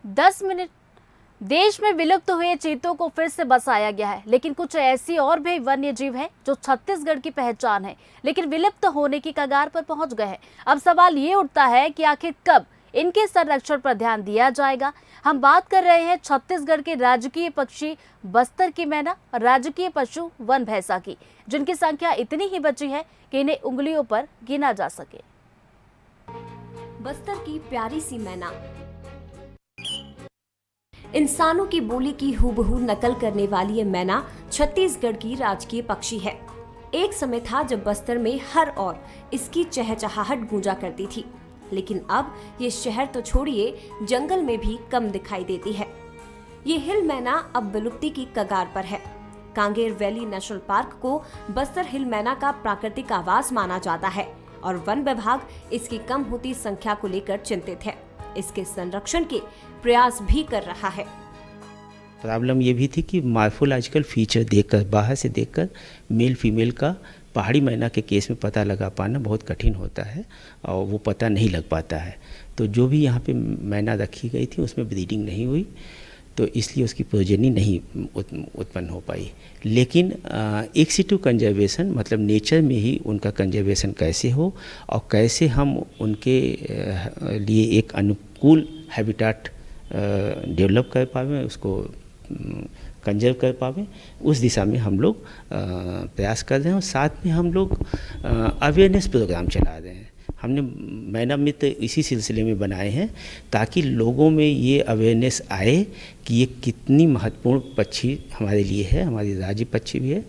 10 minute. देश में विलुप्त हुए चीतों को फिर से बसाया गया है, लेकिन कुछ ऐसी और भी वन्य जीव हैं जो छत्तीसगढ़ की पहचान है, लेकिन विलुप्त होने की कगार पर पहुंच गए हैं। अब सवाल ये उठता है कि आखिर कब इनके संरक्षण पर ध्यान दिया जाएगा। हम बात कर रहे हैं छत्तीसगढ़ के राजकीय पक्षी बस्तर की मैना और राजकीय पशु वन भैंसा की, जिनकी संख्या इतनी ही बची है कि इन्हें उंगलियों पर गिना जा सके। बस्तर की प्यारी सी मैना इंसानों की बोली की हूबहू नकल करने वाली ये मैना छत्तीसगढ़ की राजकीय पक्षी है। एक समय था जब बस्तर में हर ओर इसकी चहचहाहट गूंजा करती थी, लेकिन अब ये शहर तो छोड़िए जंगल में भी कम दिखाई देती है। ये हिल मैना अब विलुप्ति की कगार पर है। कांगेर वैली नेशनल पार्क को बस्तर हिल मैना का प्राकृतिक आवास माना जाता है और वन विभाग इसकी कम होती संख्या को लेकर चिंतित है। इसके संरक्षण के प्रयास भी कर रहा है। प्रॉब्लम ये भी थी कि मार्फोलॉजिकल फीचर देखकर, बाहर से देखकर मेल फीमेल का पहाड़ी मैना के केस में पता लगा पाना बहुत कठिन होता है और वो पता नहीं लग पाता है। तो जो भी यहाँ पे मैना रखी गई थी उसमें ब्रीडिंग नहीं हुई, तो इसलिए उसकी प्रोजेनी नहीं उत्पन्न हो पाई। लेकिन एक सिटू कंजर्वेशन मतलब नेचर में ही उनका कंजर्वेशन कैसे हो और कैसे हम उनके लिए एक अनुकूल हैबिटेट डेवलप कर पावे, उसको कंजर्व कर पावे, उस दिशा में हम लोग प्रयास कर रहे हैं। और साथ में हम लोग अवेयरनेस प्रोग्राम चला रहे हैं। हमने मैना मित्र इसी सिलसिले में बनाए हैं ताकि लोगों में ये अवेयरनेस आए कि ये कितनी महत्वपूर्ण पक्षी हमारे लिए है, हमारी राज्य पक्षी भी है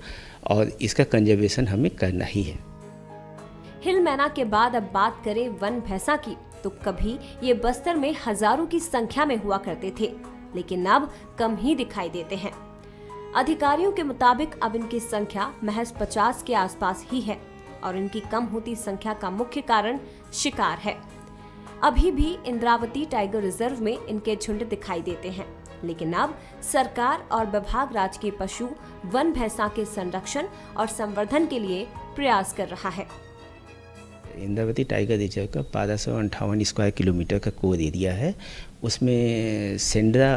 और इसका कंजर्वेशन हमें करना ही है। हिल मैना के बाद अब बात करें वन भैंसा की, तो कभी ये बस्तर में हजारों की संख्या में हुआ करते थे, लेकिन अब कम ही दिखाई देते हैं। अधिकारियों के मुताबिक अब इनकी संख्या महज 50 के आसपास ही है और इनकी कम होती संख्या का मुख्य कारण शिकार है। अभी भी इंद्रावती टाइगर रिजर्व में इनके झुंड दिखाई देते हैं, लेकिन अब सरकार और विभाग राजकीय पशु वन भैंसा के संरक्षण और संवर्धन के लिए प्रयास कर रहा है। इंद्रावती टाइगर रिजर्व का 1258 स्क्वायर किलोमीटर का कोर एरिया है। उसमें सेंड्रा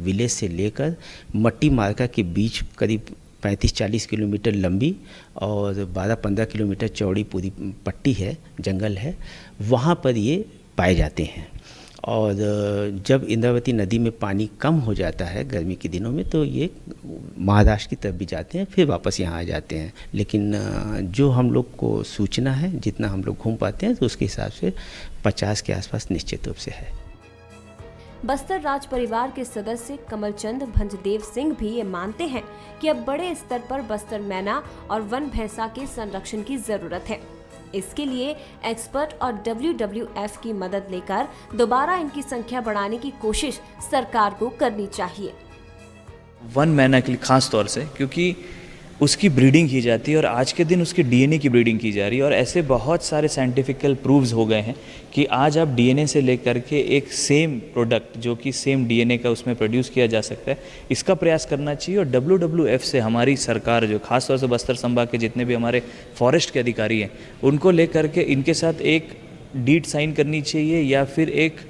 विलेज से लेकर मट्टी मार्का के बीच करीब 35-40 किलोमीटर लंबी और 12-15 किलोमीटर चौड़ी पूरी पट्टी है, जंगल है, वहाँ पर ये पाए जाते हैं। और जब इंद्रावती नदी में पानी कम हो जाता है गर्मी के दिनों में, तो ये महाराष्ट्र की तरफ भी जाते हैं, फिर वापस यहाँ आ जाते हैं। लेकिन जो हम लोग को सूचना है, जितना हम लोग घूम पाते हैं, तो उसके हिसाब से 50 के आसपास निश्चित रूप से है। बस्तर राज परिवार के सदस्य कमलचंद भंजदेव सिंह भी ये मानते हैं कि अब बड़े स्तर पर बस्तर मैना और वन भैंसा के संरक्षण की जरूरत है। इसके लिए एक्सपर्ट और WWF की मदद लेकर दोबारा इनकी संख्या बढ़ाने की कोशिश सरकार को करनी चाहिए। वन मैना के लिए खास तौर से, क्योंकि उसकी ब्रीडिंग की जाती है और आज के दिन उसके DNA की ब्रीडिंग की जा रही है और ऐसे बहुत सारे साइंटिफिकल प्रूव्स हो गए हैं कि आज आप DNA से लेकर के एक सेम प्रोडक्ट जो कि सेम DNA का उसमें प्रोड्यूस किया जा सकता है, इसका प्रयास करना चाहिए। और WWF से हमारी सरकार, जो खास तौर से बस्तर संभाग के जितने भी हमारे फॉरेस्ट के अधिकारी हैं, उनको लेकर के इनके साथ एक डीड साइन करनी चाहिए या फिर एक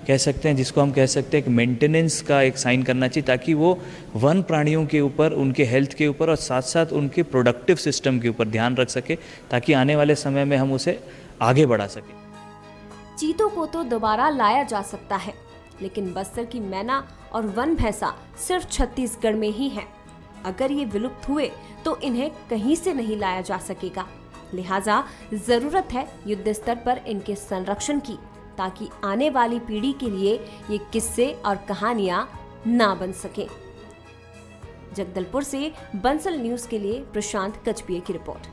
कह सकते हैं, जिसको हम कह सकते हैं, एक मेंटेनेंस का एक साइन करना चाहिए, ताकि वो वन प्राणियों के ऊपर, उनके हेल्थ के ऊपर और साथ साथ उनके प्रोडक्टिव सिस्टम के ऊपर ध्यान रख सके, ताकि आने वाले समय में हम उसे आगे बढ़ा सकें। चीतों को तो दोबारा लाया जा सकता है, लेकिन बस्तर की मैना और वन भैंसा सिर्फ छत्तीसगढ़ में ही है। अगर ये विलुप्त हुए तो इन्हें कहीं से नहीं लाया जा सकेगा। लिहाजा जरूरत है युद्ध स्तर पर इनके संरक्षण की, ताकि आने वाली पीढ़ी के लिए ये किस्से और कहानियां ना बन सके। जगदलपुर से बंसल न्यूज के लिए प्रशांत कचपिये की रिपोर्ट।